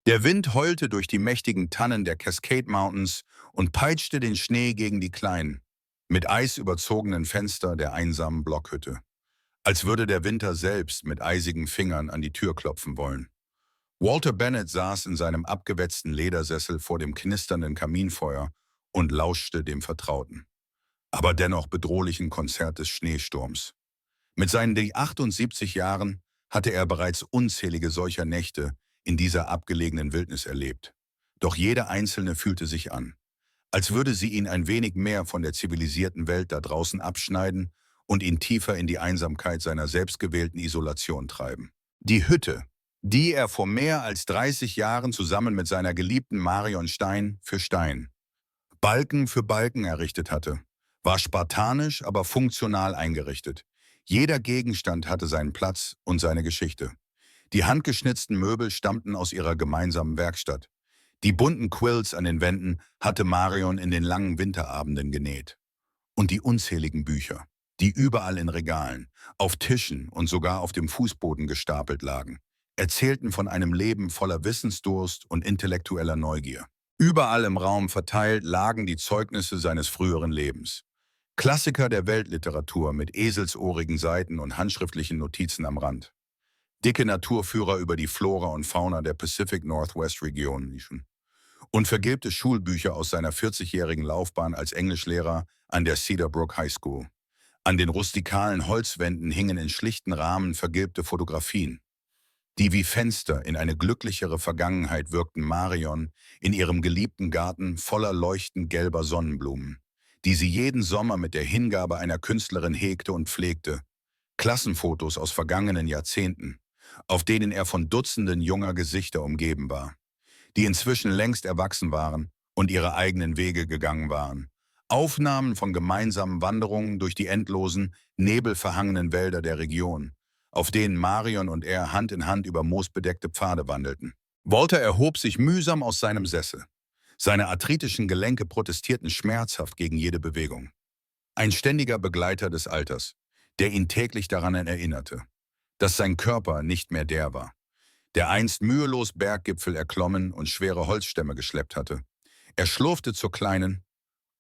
Der Wind heulte durch die mächtigen Tannen der Cascade Mountains und peitschte den Schnee gegen die kleinen, mit Eis überzogenen Fenster der einsamen Blockhütte, als würde der Winter selbst mit eisigen Fingern an die Tür klopfen wollen. Walter Bennett saß in seinem abgewetzten Ledersessel vor dem knisternden Kaminfeuer und lauschte dem vertrauten, aber dennoch bedrohlichen Konzert des Schneesturms. Mit seinen 78 Jahren hatte er bereits unzählige solcher Nächte in dieser abgelegenen Wildnis erlebt. Doch jede einzelne fühlte sich an, als würde sie ihn ein wenig mehr von der zivilisierten Welt da draußen abschneiden und ihn tiefer in die Einsamkeit seiner selbstgewählten Isolation treiben. Die Hütte, die er vor mehr als 30 Jahren zusammen mit seiner geliebten Marion Stein für Stein, Balken für Balken errichtet hatte, war spartanisch, aber funktional eingerichtet. Jeder Gegenstand hatte seinen Platz und seine Geschichte. Die handgeschnitzten Möbel stammten aus ihrer gemeinsamen Werkstatt. Die bunten Quilts an den Wänden hatte Marion in den langen Winterabenden genäht. Und die unzähligen Bücher, die überall in Regalen, auf Tischen und sogar auf dem Fußboden gestapelt lagen, erzählten von einem Leben voller Wissensdurst und intellektueller Neugier. Überall im Raum verteilt lagen die Zeugnisse seines früheren Lebens. Klassiker der Weltliteratur mit eselsohrigen Seiten und handschriftlichen Notizen am Rand. Dicke Naturführer über die Flora und Fauna der Pacific Northwest-Region und vergilbte Schulbücher aus seiner 40-jährigen Laufbahn als Englischlehrer an der Cedar Brook High School. An den rustikalen Holzwänden hingen in schlichten Rahmen vergilbte Fotografien, die wie Fenster in eine glücklichere Vergangenheit wirkten. Marion in ihrem geliebten Garten voller leuchtend gelber Sonnenblumen, die sie jeden Sommer mit der Hingabe einer Künstlerin hegte und pflegte. Klassenfotos aus vergangenen Jahrzehnten, auf denen er von Dutzenden junger Gesichter umgeben war, die inzwischen längst erwachsen waren und ihre eigenen Wege gegangen waren. Aufnahmen von gemeinsamen Wanderungen durch die endlosen, nebelverhangenen Wälder der Region, auf denen Marion und er Hand in Hand über moosbedeckte Pfade wandelten. Walter erhob sich mühsam aus seinem Sessel. Seine arthritischen Gelenke protestierten schmerzhaft gegen jede Bewegung. Ein ständiger Begleiter des Alters, der ihn täglich daran erinnerte, dass sein Körper nicht mehr der war, der einst mühelos Berggipfel erklommen und schwere Holzstämme geschleppt hatte. Er schlurfte zur kleinen,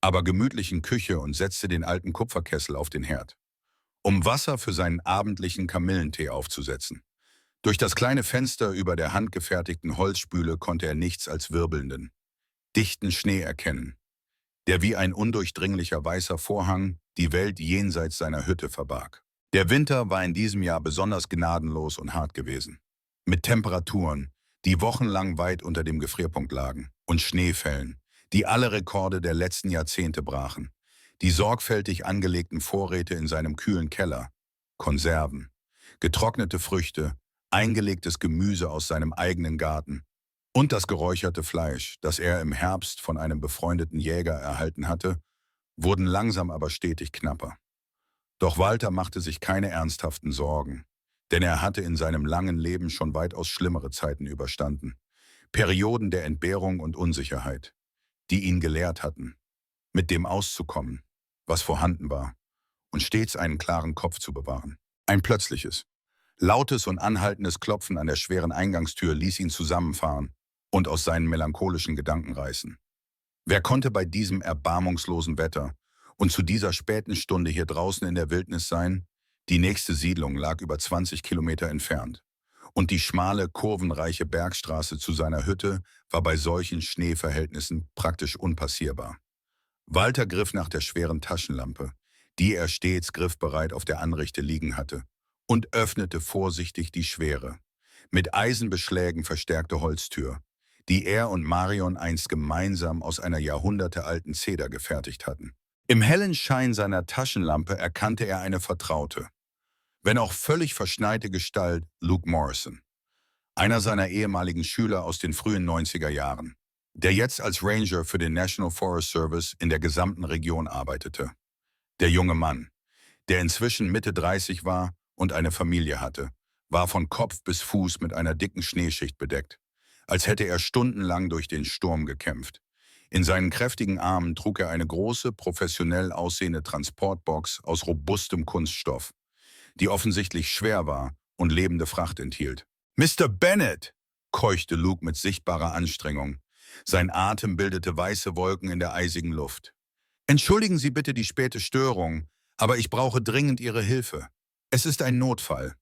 aber gemütlichen Küche und setzte den alten Kupferkessel auf den Herd, um Wasser für seinen abendlichen Kamillentee aufzusetzen. Durch das kleine Fenster über der handgefertigten Holzspüle konnte er nichts als wirbelnden, dichten Schnee erkennen, der wie ein undurchdringlicher weißer Vorhang die Welt jenseits seiner Hütte verbarg. Der Winter war in diesem Jahr besonders gnadenlos und hart gewesen, mit Temperaturen, die wochenlang weit unter dem Gefrierpunkt lagen, und Schneefällen, die alle Rekorde der letzten Jahrzehnte brachen. Die sorgfältig angelegten Vorräte in seinem kühlen Keller, Konserven, getrocknete Früchte, eingelegtes Gemüse aus seinem eigenen Garten und das geräucherte Fleisch, das er im Herbst von einem befreundeten Jäger erhalten hatte, wurden langsam aber stetig knapper. Doch Walter machte sich keine ernsthaften Sorgen, denn er hatte in seinem langen Leben schon weitaus schlimmere Zeiten überstanden. Perioden der Entbehrung und Unsicherheit, die ihn gelehrt hatten, mit dem auszukommen, was vorhanden war, und stets einen klaren Kopf zu bewahren. Ein plötzliches, lautes und anhaltendes Klopfen an der schweren Eingangstür ließ ihn zusammenfahren und aus seinen melancholischen Gedanken reißen. Wer konnte bei diesem erbarmungslosen Wetter und zu dieser späten Stunde hier draußen in der Wildnis sein? Die nächste Siedlung lag über 20 Kilometer entfernt, und die schmale, kurvenreiche Bergstraße zu seiner Hütte war bei solchen Schneeverhältnissen praktisch unpassierbar. Walter griff nach der schweren Taschenlampe, die er stets griffbereit auf der Anrichte liegen hatte, und öffnete vorsichtig die schwere, mit Eisenbeschlägen verstärkte Holztür, die er und Marion einst gemeinsam aus einer jahrhundertealten Zeder gefertigt hatten. Im hellen Schein seiner Taschenlampe erkannte er eine vertraute, wenn auch völlig verschneite Gestalt, Luke Morrison, einer seiner ehemaligen Schüler aus den frühen 90er Jahren, der jetzt als Ranger für den National Forest Service in der gesamten Region arbeitete. Der junge Mann, der inzwischen Mitte 30 war und eine Familie hatte, war von Kopf bis Fuß mit einer dicken Schneeschicht bedeckt, als hätte er stundenlang durch den Sturm gekämpft. In seinen kräftigen Armen trug er eine große, professionell aussehende Transportbox aus robustem Kunststoff, die offensichtlich schwer war und lebende Fracht enthielt. »Mr. Bennett!« keuchte Luke mit sichtbarer Anstrengung. Sein Atem bildete weiße Wolken in der eisigen Luft. »Entschuldigen Sie bitte die späte Störung, aber ich brauche dringend Ihre Hilfe. Es ist ein Notfall.«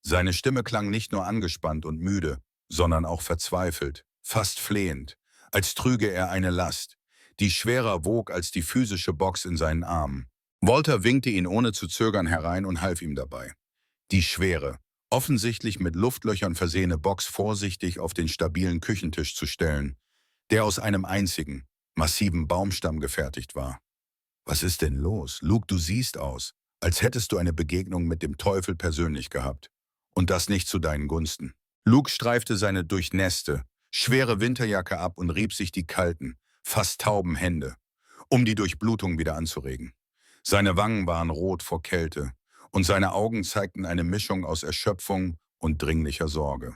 Seine Stimme klang nicht nur angespannt und müde, sondern auch verzweifelt, fast flehend, als trüge er eine Last, die schwerer wog als die physische Box in seinen Armen. Walter winkte ihn ohne zu zögern herein und half ihm dabei. Die schwere, offensichtlich mit Luftlöchern versehene Box vorsichtig auf den stabilen Küchentisch zu stellen, der aus einem einzigen, massiven Baumstamm gefertigt war. »Was ist denn los? Luke, du siehst aus, als hättest du eine Begegnung mit dem Teufel persönlich gehabt. Und das nicht zu deinen Gunsten.« Luke streifte seine durchnässte, schwere Winterjacke ab und rieb sich die kalten, fast tauben Hände, um die Durchblutung wieder anzuregen. Seine Wangen waren rot vor Kälte und seine Augen zeigten eine Mischung aus Erschöpfung und dringlicher Sorge.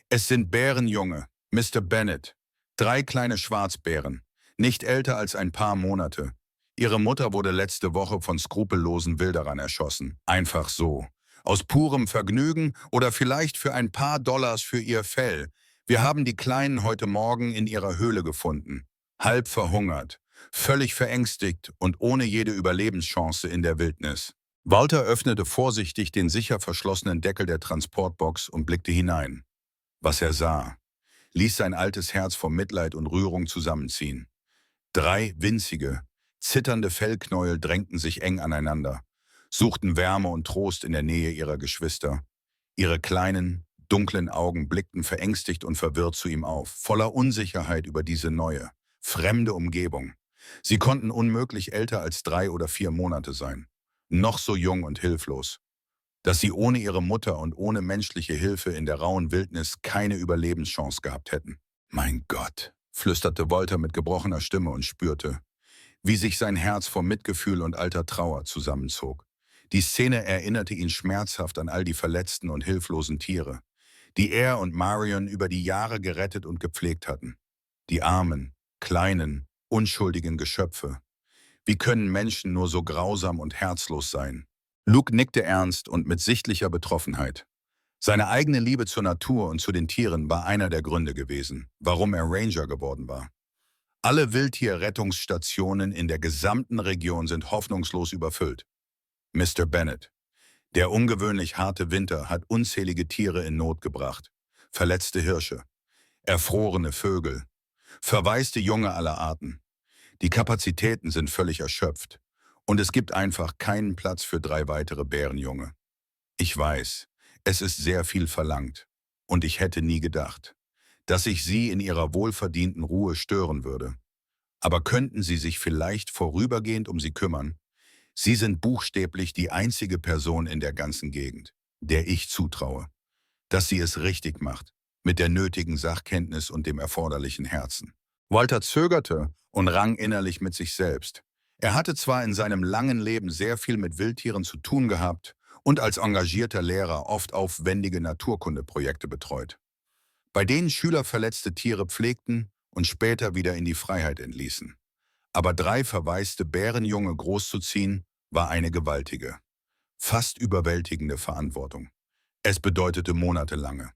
»Es sind Bärenjunge, Mr. Bennet. 3 kleine Schwarzbären, nicht älter als ein paar Monate. Ihre Mutter wurde letzte Woche von skrupellosen Wilderern erschossen. Einfach so. Aus purem Vergnügen oder vielleicht für ein paar Dollars für ihr Fell. Wir haben die Kleinen heute Morgen in ihrer Höhle gefunden. Halb verhungert, völlig verängstigt und ohne jede Überlebenschance in der Wildnis.« Walter öffnete vorsichtig den sicher verschlossenen Deckel der Transportbox und blickte hinein. Was er sah, ließ sein altes Herz vor Mitleid und Rührung zusammenziehen. 3 winzige, zitternde Fellknäuel drängten sich eng aneinander, suchten Wärme und Trost in der Nähe ihrer Geschwister. Ihre kleinen, dunklen Augen blickten verängstigt und verwirrt zu ihm auf, voller Unsicherheit über diese neue, fremde Umgebung. Sie konnten unmöglich älter als 3 oder 4 Monate sein, noch so jung und hilflos. Dass sie ohne ihre Mutter und ohne menschliche Hilfe in der rauen Wildnis keine Überlebenschance gehabt hätten. »Mein Gott«, flüsterte Walter mit gebrochener Stimme und spürte, wie sich sein Herz vor Mitgefühl und alter Trauer zusammenzog. Die Szene erinnerte ihn schmerzhaft an all die verletzten und hilflosen Tiere, die er und Marion über die Jahre gerettet und gepflegt hatten. Die armen, kleinen, unschuldigen Geschöpfe. Wie können Menschen nur so grausam und herzlos sein? Luke nickte ernst und mit sichtlicher Betroffenheit. Seine eigene Liebe zur Natur und zu den Tieren war einer der Gründe gewesen, warum er Ranger geworden war. Alle Wildtierrettungsstationen in der gesamten Region sind hoffnungslos überfüllt. Mr. Bennet. Der ungewöhnlich harte Winter hat unzählige Tiere in Not gebracht. Verletzte Hirsche, erfrorene Vögel, verwaiste Junge aller Arten. Die Kapazitäten sind völlig erschöpft und es gibt einfach keinen Platz für 3 weitere Bärenjunge. Ich weiß, es ist sehr viel verlangt und ich hätte nie gedacht, dass ich Sie in Ihrer wohlverdienten Ruhe stören würde. Aber könnten Sie sich vielleicht vorübergehend um sie kümmern? Sie sind buchstäblich die einzige Person in der ganzen Gegend, der ich zutraue, dass sie es richtig macht, mit der nötigen Sachkenntnis und dem erforderlichen Herzen. Walter zögerte und rang innerlich mit sich selbst. Er hatte zwar in seinem langen Leben sehr viel mit Wildtieren zu tun gehabt und als engagierter Lehrer oft aufwendige Naturkundeprojekte betreut, bei denen Schüler verletzte Tiere pflegten und später wieder in die Freiheit entließen. Aber 3 verwaiste Bärenjunge großzuziehen, war eine gewaltige, fast überwältigende Verantwortung. Es bedeutete monatelange,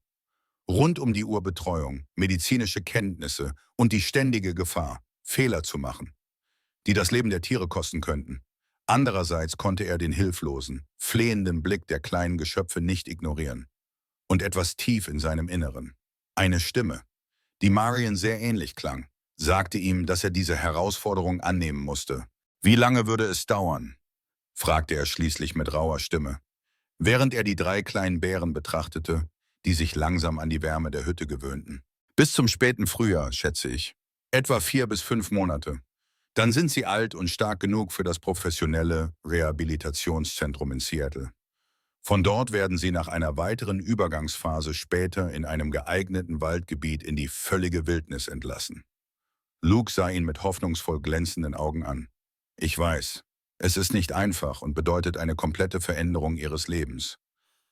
rund um die Uhr Betreuung, medizinische Kenntnisse und die ständige Gefahr, Fehler zu machen, die das Leben der Tiere kosten könnten. Andererseits konnte er den hilflosen, flehenden Blick der kleinen Geschöpfe nicht ignorieren. Und etwas tief in seinem Inneren, eine Stimme, die Marion sehr ähnlich klang, sagte ihm, dass er diese Herausforderung annehmen musste. »Wie lange würde es dauern?« fragte er schließlich mit rauer Stimme, während er die 3 kleinen Bären betrachtete, die sich langsam an die Wärme der Hütte gewöhnten. »Bis zum späten Frühjahr, schätze ich. Etwa 4 bis 5 Monate. Dann sind sie alt und stark genug für das professionelle Rehabilitationszentrum in Seattle. Von dort werden sie nach einer weiteren Übergangsphase später in einem geeigneten Waldgebiet in die völlige Wildnis entlassen.« Luke sah ihn mit hoffnungsvoll glänzenden Augen an. »Ich weiß, es ist nicht einfach und bedeutet eine komplette Veränderung ihres Lebens.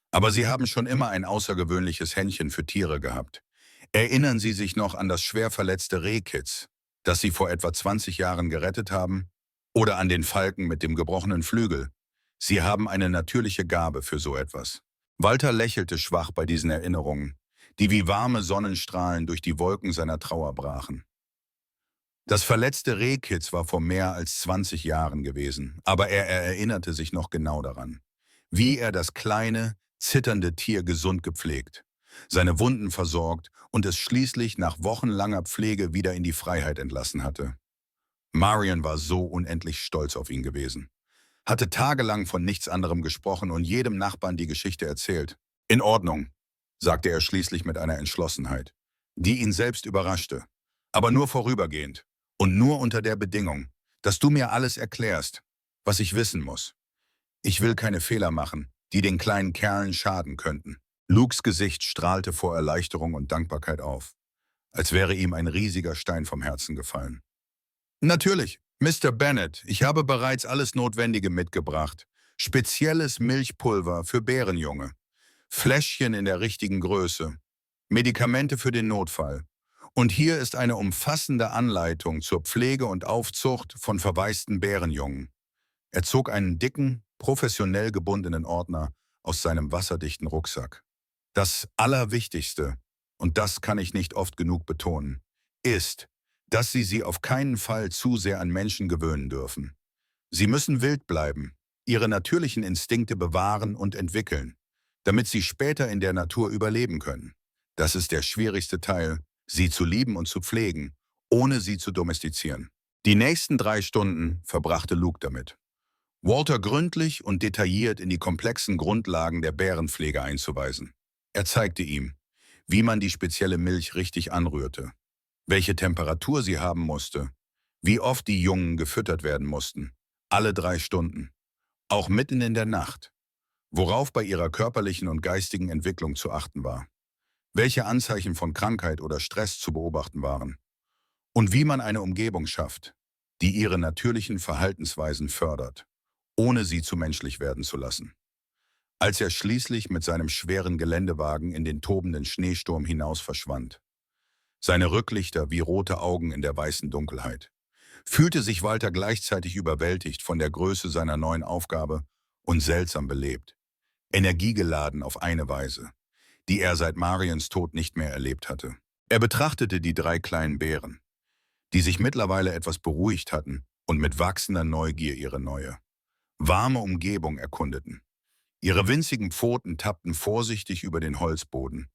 Aber Sie haben schon immer ein außergewöhnliches Händchen für Tiere gehabt. Erinnern Sie sich noch an das schwer verletzte Rehkitz, das Sie vor etwa 20 Jahren gerettet haben? Oder an den Falken mit dem gebrochenen Flügel? Sie haben eine natürliche Gabe für so etwas.« Walter lächelte schwach bei diesen Erinnerungen, die wie warme Sonnenstrahlen durch die Wolken seiner Trauer brachen. Das verletzte Rehkitz war vor mehr als 20 Jahren gewesen, aber er erinnerte sich noch genau daran, wie er das kleine, zitternde Tier gesund gepflegt, seine Wunden versorgt und es schließlich nach wochenlanger Pflege wieder in die Freiheit entlassen hatte. Marion war so unendlich stolz auf ihn gewesen, hatte tagelang von nichts anderem gesprochen und jedem Nachbarn die Geschichte erzählt. »In Ordnung«, sagte er schließlich mit einer Entschlossenheit, die ihn selbst überraschte, »aber nur vorübergehend und nur unter der Bedingung, dass du mir alles erklärst, was ich wissen muss. Ich will keine Fehler machen, die den kleinen Kerlen schaden könnten.« Lukes Gesicht strahlte vor Erleichterung und Dankbarkeit auf, als wäre ihm ein riesiger Stein vom Herzen gefallen. »Natürlich, Mr. Bennet, ich habe bereits alles Notwendige mitgebracht. Spezielles Milchpulver für Bärenjunge, Fläschchen in der richtigen Größe, Medikamente für den Notfall. Und hier ist eine umfassende Anleitung zur Pflege und Aufzucht von verwaisten Bärenjungen.« Er zog einen dicken, professionell gebundenen Ordner aus seinem wasserdichten Rucksack. »Das Allerwichtigste, und das kann ich nicht oft genug betonen, ist, dass Sie auf keinen Fall zu sehr an Menschen gewöhnen dürfen. Sie müssen wild bleiben, Ihre natürlichen Instinkte bewahren und entwickeln, damit Sie später in der Natur überleben können. Das ist der schwierigste Teil, sie zu lieben und zu pflegen, ohne sie zu domestizieren.« Die nächsten 3 Stunden verbrachte Luke damit, Walter gründlich und detailliert in die komplexen Grundlagen der Bärenpflege einzuweisen. Er zeigte ihm, wie man die spezielle Milch richtig anrührte, welche Temperatur sie haben musste, wie oft die Jungen gefüttert werden mussten, alle 3 Stunden, auch mitten in der Nacht, worauf bei ihrer körperlichen und geistigen Entwicklung zu achten war, welche Anzeichen von Krankheit oder Stress zu beobachten waren und wie man eine Umgebung schafft, die ihre natürlichen Verhaltensweisen fördert, ohne sie zu menschlich werden zu lassen. Als er schließlich mit seinem schweren Geländewagen in den tobenden Schneesturm hinaus verschwand, seine Rücklichter wie rote Augen in der weißen Dunkelheit, fühlte sich Walter gleichzeitig überwältigt von der Größe seiner neuen Aufgabe und seltsam belebt, energiegeladen auf eine Weise, die er seit Marions Tod nicht mehr erlebt hatte. Er betrachtete die 3 kleinen Bären, die sich mittlerweile etwas beruhigt hatten und mit wachsender Neugier ihre neue, warme Umgebung erkundeten. Ihre winzigen Pfoten tappten vorsichtig über den Holzboden,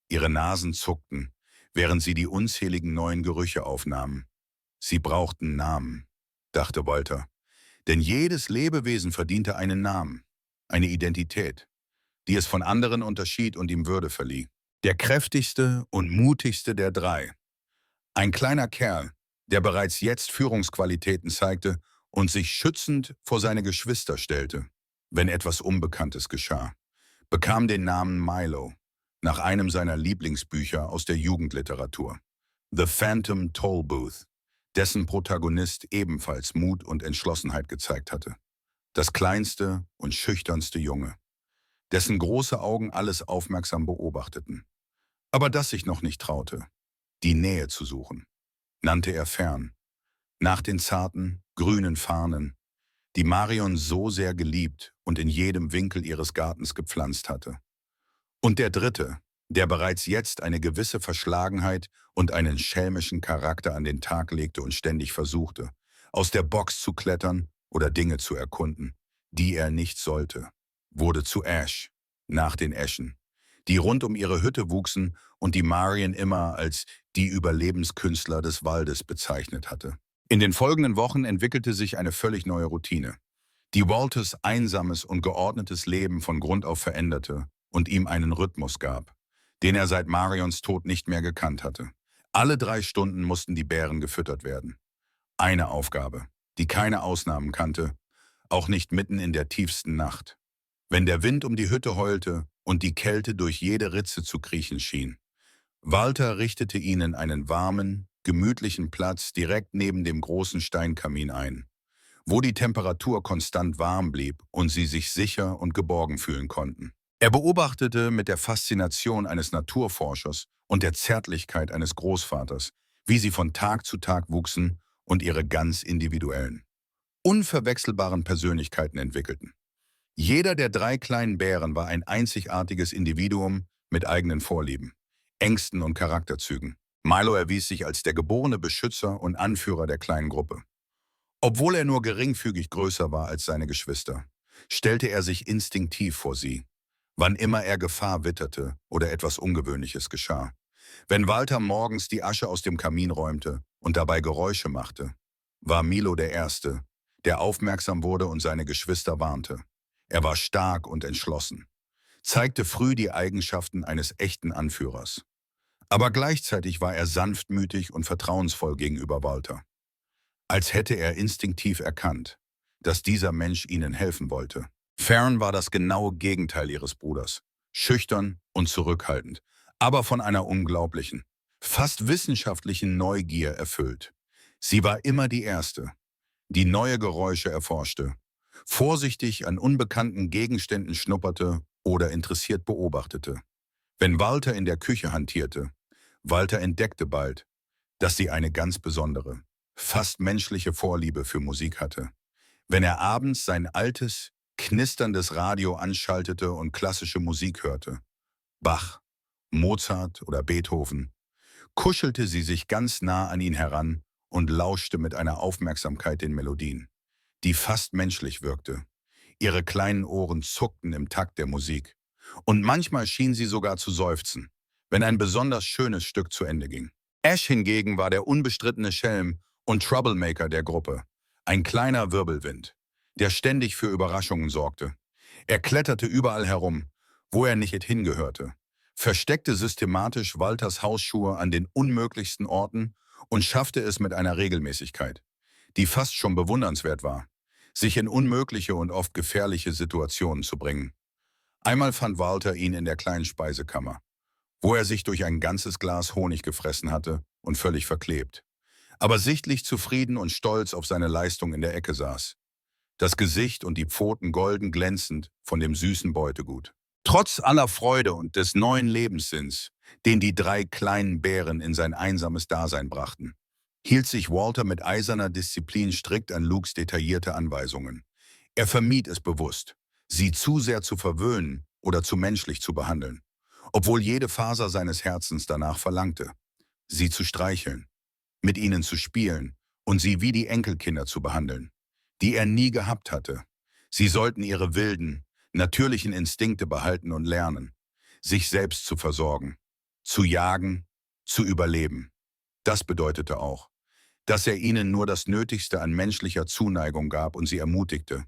ihre Nasen zuckten, während sie die unzähligen neuen Gerüche aufnahmen. Sie brauchten Namen, dachte Walter, denn jedes Lebewesen verdiente einen Namen, eine Identität, die es von anderen unterschied und ihm Würde verlieh. Der kräftigste und mutigste der 3. Ein kleiner Kerl, der bereits jetzt Führungsqualitäten zeigte und sich schützend vor seine Geschwister stellte, wenn etwas Unbekanntes geschah, bekam den Namen Milo, nach einem seiner Lieblingsbücher aus der Jugendliteratur, The Phantom Tollbooth, dessen Protagonist ebenfalls Mut und Entschlossenheit gezeigt hatte. Das kleinste und schüchternste Junge, dessen große Augen alles aufmerksam beobachteten, aber das sich noch nicht traute, die Nähe zu suchen, nannte er Fern, nach den zarten, grünen Farnen, die Marion so sehr geliebt und in jedem Winkel ihres Gartens gepflanzt hatte. Und der 3., der bereits jetzt eine gewisse Verschlagenheit und einen schelmischen Charakter an den Tag legte und ständig versuchte, aus der Box zu klettern oder Dinge zu erkunden, die er nicht sollte, wurde zu Ash, nach den Eschen, die rund um ihre Hütte wuchsen und die Marion immer als die Überlebenskünstler des Waldes bezeichnet hatte. In den folgenden Wochen entwickelte sich eine völlig neue Routine, die Walters einsames und geordnetes Leben von Grund auf veränderte und ihm einen Rhythmus gab, den er seit Marions Tod nicht mehr gekannt hatte. Alle 3 Stunden mussten die Bären gefüttert werden. Eine Aufgabe, die keine Ausnahmen kannte, auch nicht mitten in der tiefsten Nacht, wenn der Wind um die Hütte heulte und die Kälte durch jede Ritze zu kriechen schien. Walter richtete ihnen einen warmen, gemütlichen Platz direkt neben dem großen Steinkamin ein, wo die Temperatur konstant warm blieb und sie sich sicher und geborgen fühlen konnten. Er beobachtete mit der Faszination eines Naturforschers und der Zärtlichkeit eines Großvaters, wie sie von Tag zu Tag wuchsen und ihre ganz individuellen, unverwechselbaren Persönlichkeiten entwickelten. Jeder der 3 kleinen Bären war ein einzigartiges Individuum mit eigenen Vorlieben, Ängsten und Charakterzügen. Milo erwies sich als der geborene Beschützer und Anführer der kleinen Gruppe. Obwohl er nur geringfügig größer war als seine Geschwister, stellte er sich instinktiv vor sie, wann immer er Gefahr witterte oder etwas Ungewöhnliches geschah. Wenn Walter morgens die Asche aus dem Kamin räumte und dabei Geräusche machte, war Milo der Erste, der aufmerksam wurde und seine Geschwister warnte. Er war stark und entschlossen, zeigte früh die Eigenschaften eines echten Anführers. Aber gleichzeitig war er sanftmütig und vertrauensvoll gegenüber Walter, als hätte er instinktiv erkannt, dass dieser Mensch ihnen helfen wollte. Farron war das genaue Gegenteil ihres Bruders, schüchtern und zurückhaltend, aber von einer unglaublichen, fast wissenschaftlichen Neugier erfüllt. Sie war immer die Erste, die neue Geräusche erforschte, vorsichtig an unbekannten Gegenständen schnupperte oder interessiert beobachtete. Wenn Walter in der Küche hantierte, Walter entdeckte bald, dass sie eine ganz besondere, fast menschliche Vorliebe für Musik hatte. Wenn er abends sein altes, knisterndes Radio anschaltete und klassische Musik hörte, Bach, Mozart oder Beethoven, kuschelte sie sich ganz nah an ihn heran und lauschte mit einer Aufmerksamkeit den Melodien, die fast menschlich wirkte. Ihre kleinen Ohren zuckten im Takt der Musik. Und manchmal schien sie sogar zu seufzen, wenn ein besonders schönes Stück zu Ende ging. Ash hingegen war der unbestrittene Schelm und Troublemaker der Gruppe, ein kleiner Wirbelwind, der ständig für Überraschungen sorgte. Er kletterte überall herum, wo er nicht hingehörte, versteckte systematisch Walters Hausschuhe an den unmöglichsten Orten und schaffte es mit einer Regelmäßigkeit, die fast schon bewundernswert war, sich in unmögliche und oft gefährliche Situationen zu bringen. Einmal fand Walter ihn in der kleinen Speisekammer, wo er sich durch ein ganzes Glas Honig gefressen hatte und völlig verklebt, aber sichtlich zufrieden und stolz auf seine Leistung in der Ecke saß. Das Gesicht und die Pfoten golden glänzend von dem süßen Beutegut. Trotz aller Freude und des neuen Lebenssinns, den die drei kleinen Bären in sein einsames Dasein brachten, hielt sich Walter mit eiserner Disziplin strikt an Lukes detaillierte Anweisungen. Er vermied es bewusst, sie zu sehr zu verwöhnen oder zu menschlich zu behandeln, obwohl jede Faser seines Herzens danach verlangte, sie zu streicheln, mit ihnen zu spielen und sie wie die Enkelkinder zu behandeln, die er nie gehabt hatte. Sie sollten ihre wilden, natürlichen Instinkte behalten und lernen, sich selbst zu versorgen, zu jagen, zu überleben. Das bedeutete auch, dass er ihnen nur das Nötigste an menschlicher Zuneigung gab und sie ermutigte,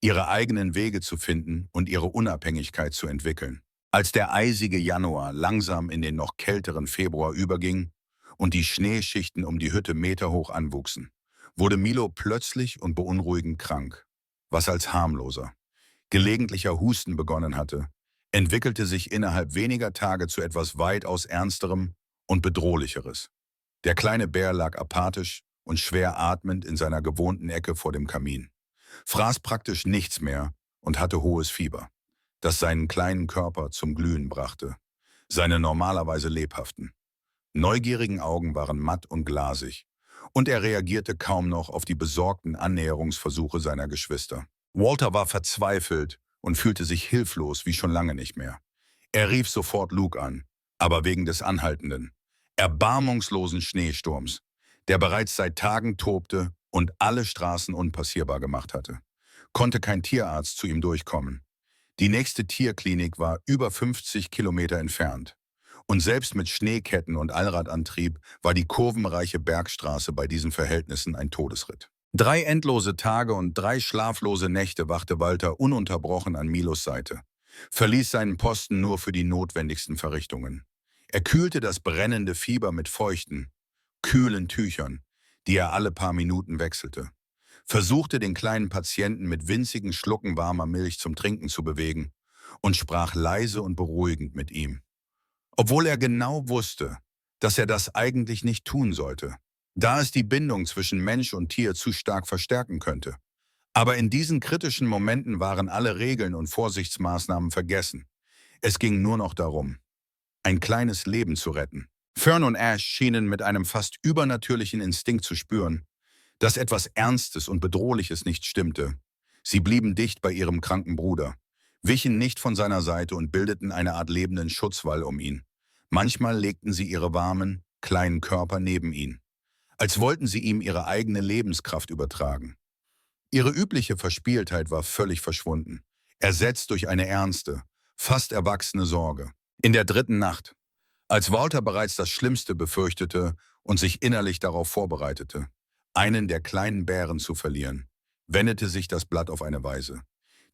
ihre eigenen Wege zu finden und ihre Unabhängigkeit zu entwickeln. Als der eisige Januar langsam in den noch kälteren Februar überging und die Schneeschichten um die Hütte meterhoch anwuchsen, wurde Milo plötzlich und beunruhigend krank, was als harmloser, gelegentlicher Husten begonnen hatte, entwickelte sich innerhalb weniger Tage zu etwas weitaus Ernsterem und Bedrohlicheres. Der kleine Bär lag apathisch und schwer atmend in seiner gewohnten Ecke vor dem Kamin, fraß praktisch nichts mehr und hatte hohes Fieber, das seinen kleinen Körper zum Glühen brachte. Seine normalerweise lebhaften, neugierigen Augen waren matt und glasig, und er reagierte kaum noch auf die besorgten Annäherungsversuche seiner Geschwister. Walter war verzweifelt und fühlte sich hilflos wie schon lange nicht mehr. Er rief sofort Luke an, aber wegen des anhaltenden, erbarmungslosen Schneesturms, der bereits seit Tagen tobte und alle Straßen unpassierbar gemacht hatte, konnte kein Tierarzt zu ihm durchkommen. Die nächste Tierklinik war über 50 Kilometer entfernt. Und selbst mit Schneeketten und Allradantrieb war die kurvenreiche Bergstraße bei diesen Verhältnissen ein Todesritt. 3 endlose Tage und 3 schlaflose Nächte wachte Walter ununterbrochen an Milos Seite, verließ seinen Posten nur für die notwendigsten Verrichtungen. Er kühlte das brennende Fieber mit feuchten, kühlen Tüchern, die er alle paar Minuten wechselte, versuchte den kleinen Patienten mit winzigen Schlucken warmer Milch zum Trinken zu bewegen und sprach leise und beruhigend mit ihm, obwohl er genau wusste, dass er das eigentlich nicht tun sollte, da es die Bindung zwischen Mensch und Tier zu stark verstärken könnte. Aber in diesen kritischen Momenten waren alle Regeln und Vorsichtsmaßnahmen vergessen. Es ging nur noch darum, ein kleines Leben zu retten. Fern und Ash schienen mit einem fast übernatürlichen Instinkt zu spüren, dass etwas Ernstes und Bedrohliches nicht stimmte. Sie blieben dicht bei ihrem kranken Bruder, wichen nicht von seiner Seite und bildeten eine Art lebenden Schutzwall um ihn. Manchmal legten sie ihre warmen, kleinen Körper neben ihn, als wollten sie ihm ihre eigene Lebenskraft übertragen. Ihre übliche Verspieltheit war völlig verschwunden, ersetzt durch eine ernste, fast erwachsene Sorge. In der dritten Nacht, als Walter bereits das Schlimmste befürchtete und sich innerlich darauf vorbereitete, einen der kleinen Bären zu verlieren, wendete sich das Blatt auf eine Weise,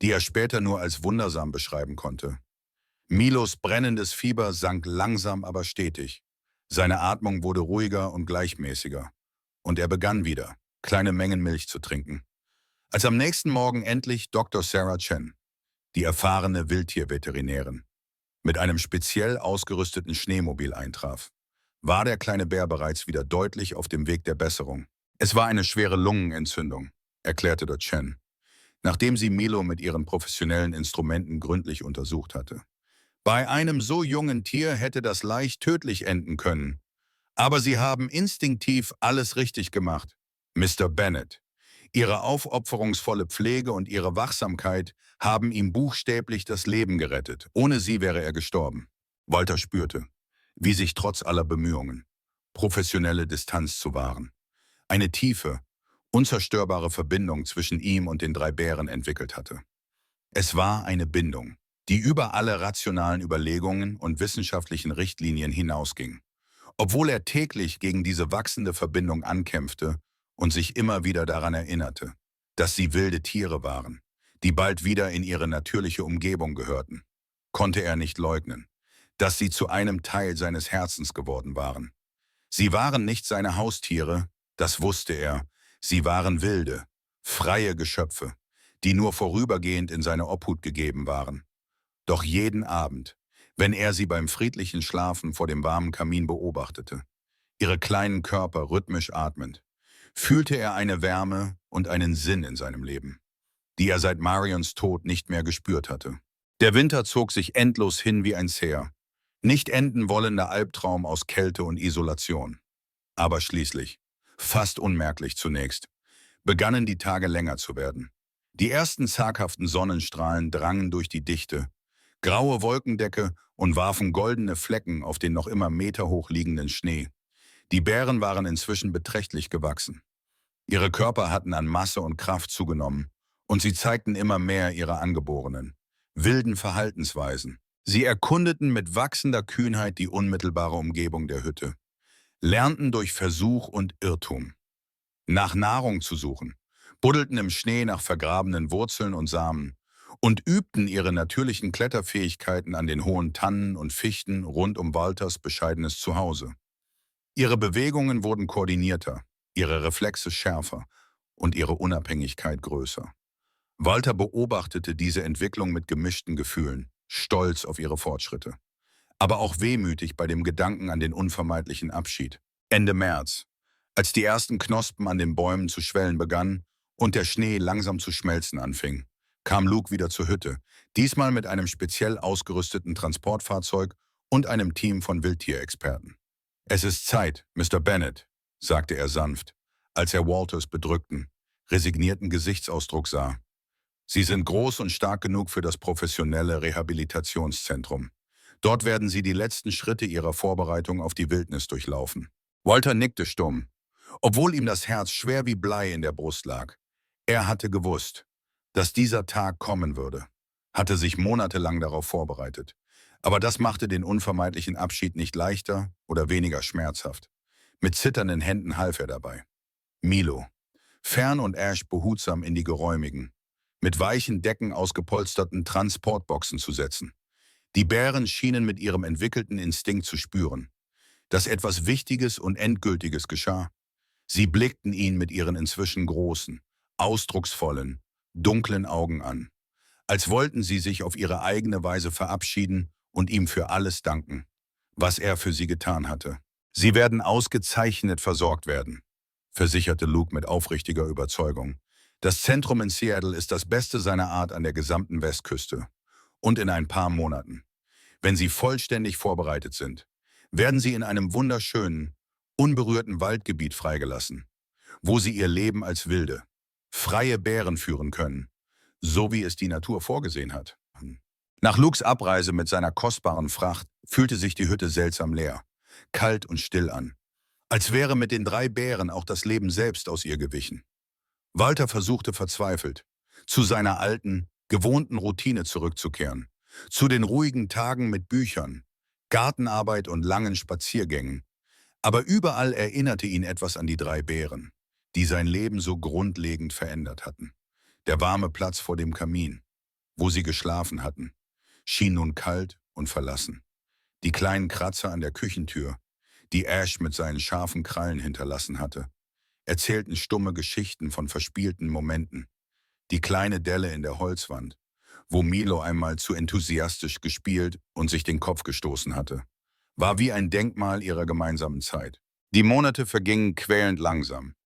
die er später nur als wundersam beschreiben konnte. Milos brennendes Fieber sank langsam aber stetig. Seine Atmung wurde ruhiger und gleichmäßiger. Und er begann wieder, kleine Mengen Milch zu trinken. Als am nächsten Morgen endlich Dr. Sarah Chen, die erfahrene Wildtierveterinärin, mit einem speziell ausgerüsteten Schneemobil eintraf, war der kleine Bär bereits wieder deutlich auf dem Weg der Besserung. Es war eine schwere Lungenentzündung, erklärte Dr. Chen, nachdem sie Milo mit ihren professionellen Instrumenten gründlich untersucht hatte. Bei einem so jungen Tier hätte das leicht tödlich enden können. Aber Sie haben instinktiv alles richtig gemacht, Mr. Bennett. Ihre aufopferungsvolle Pflege und Ihre Wachsamkeit haben ihm buchstäblich das Leben gerettet. Ohne sie wäre er gestorben. Walter spürte, wie sich trotz aller Bemühungen professionelle Distanz zu wahren, eine tiefe, unzerstörbare Verbindung zwischen ihm und den drei Bären entwickelt hatte. Es war eine Bindung, die über alle rationalen Überlegungen und wissenschaftlichen Richtlinien hinausging. Obwohl er täglich gegen diese wachsende Verbindung ankämpfte und sich immer wieder daran erinnerte, dass sie wilde Tiere waren, die bald wieder in ihre natürliche Umgebung gehörten, konnte er nicht leugnen, dass sie zu einem Teil seines Herzens geworden waren. Sie waren nicht seine Haustiere, das wusste er, sie waren wilde, freie Geschöpfe, die nur vorübergehend in seine Obhut gegeben waren. Doch jeden Abend, wenn er sie beim friedlichen Schlafen vor dem warmen Kamin beobachtete, ihre kleinen Körper rhythmisch atmend, fühlte er eine Wärme und einen Sinn in seinem Leben, die er seit Marions Tod nicht mehr gespürt hatte. Der Winter zog sich endlos hin wie ein zäher, nicht enden wollender Albtraum aus Kälte und Isolation. Aber schließlich, fast unmerklich zunächst, begannen die Tage länger zu werden. Die ersten zaghaften Sonnenstrahlen drangen durch die dichte, graue Wolkendecke und warfen goldene Flecken auf den noch immer meterhoch liegenden Schnee. Die Bären waren inzwischen beträchtlich gewachsen. Ihre Körper hatten an Masse und Kraft zugenommen und sie zeigten immer mehr ihre angeborenen, wilden Verhaltensweisen. Sie erkundeten mit wachsender Kühnheit die unmittelbare Umgebung der Hütte, lernten durch Versuch und Irrtum, nach Nahrung zu suchen, buddelten im Schnee nach vergrabenen Wurzeln und Samen und übten ihre natürlichen Kletterfähigkeiten an den hohen Tannen und Fichten rund um Walters bescheidenes Zuhause. Ihre Bewegungen wurden koordinierter, ihre Reflexe schärfer und ihre Unabhängigkeit größer. Walter beobachtete diese Entwicklung mit gemischten Gefühlen, stolz auf ihre Fortschritte, aber auch wehmütig bei dem Gedanken an den unvermeidlichen Abschied. Ende März, als die ersten Knospen an den Bäumen zu schwellen begannen und der Schnee langsam zu schmelzen anfing, kam Luke wieder zur Hütte, diesmal mit einem speziell ausgerüsteten Transportfahrzeug und einem Team von Wildtierexperten. »Es ist Zeit, Mr. Bennett«, sagte er sanft, als er Walters bedrückten, resignierten Gesichtsausdruck sah. »Sie sind groß und stark genug für das professionelle Rehabilitationszentrum. Dort werden Sie die letzten Schritte Ihrer Vorbereitung auf die Wildnis durchlaufen.« Walter nickte stumm, obwohl ihm das Herz schwer wie Blei in der Brust lag. Er hatte gewusst, dass dieser Tag kommen würde, hatte sich monatelang darauf vorbereitet. Aber das machte den unvermeidlichen Abschied nicht leichter oder weniger schmerzhaft. Mit zitternden Händen half er dabei, Milo, Fern und Ash behutsam in die geräumigen, mit weichen Decken ausgepolsterten Transportboxen zu setzen. Die Bären schienen mit ihrem entwickelten Instinkt zu spüren, dass etwas Wichtiges und Endgültiges geschah. Sie blickten ihn mit ihren inzwischen großen, ausdrucksvollen, dunklen Augen an, als wollten sie sich auf ihre eigene Weise verabschieden und ihm für alles danken, was er für sie getan hatte. »Sie werden ausgezeichnet versorgt werden«, versicherte Luke mit aufrichtiger Überzeugung. »Das Zentrum in Seattle ist das Beste seiner Art an der gesamten Westküste. Und in ein paar Monaten, wenn Sie vollständig vorbereitet sind, werden Sie in einem wunderschönen, unberührten Waldgebiet freigelassen, wo Sie Ihr Leben als wilde, freie Bären führen können, so wie es die Natur vorgesehen hat.« Nach Lukes Abreise mit seiner kostbaren Fracht fühlte sich die Hütte seltsam leer, kalt und still an, als wäre mit den 3 Bären auch das Leben selbst aus ihr gewichen. Walter versuchte verzweifelt, zu seiner alten, gewohnten Routine zurückzukehren, zu den ruhigen Tagen mit Büchern, Gartenarbeit und langen Spaziergängen. Aber überall erinnerte ihn etwas an die 3 Bären, die sein Leben so grundlegend verändert hatten. Der warme Platz vor dem Kamin, wo sie geschlafen hatten, schien nun kalt und verlassen. Die kleinen Kratzer an der Küchentür, die Ash mit seinen scharfen Krallen hinterlassen hatte, erzählten stumme Geschichten von verspielten Momenten. Die kleine Delle in der Holzwand, wo Milo einmal zu enthusiastisch gespielt und sich den Kopf gestoßen hatte, war wie ein Denkmal ihrer gemeinsamen Zeit. Die Monate vergingen quälend langsam.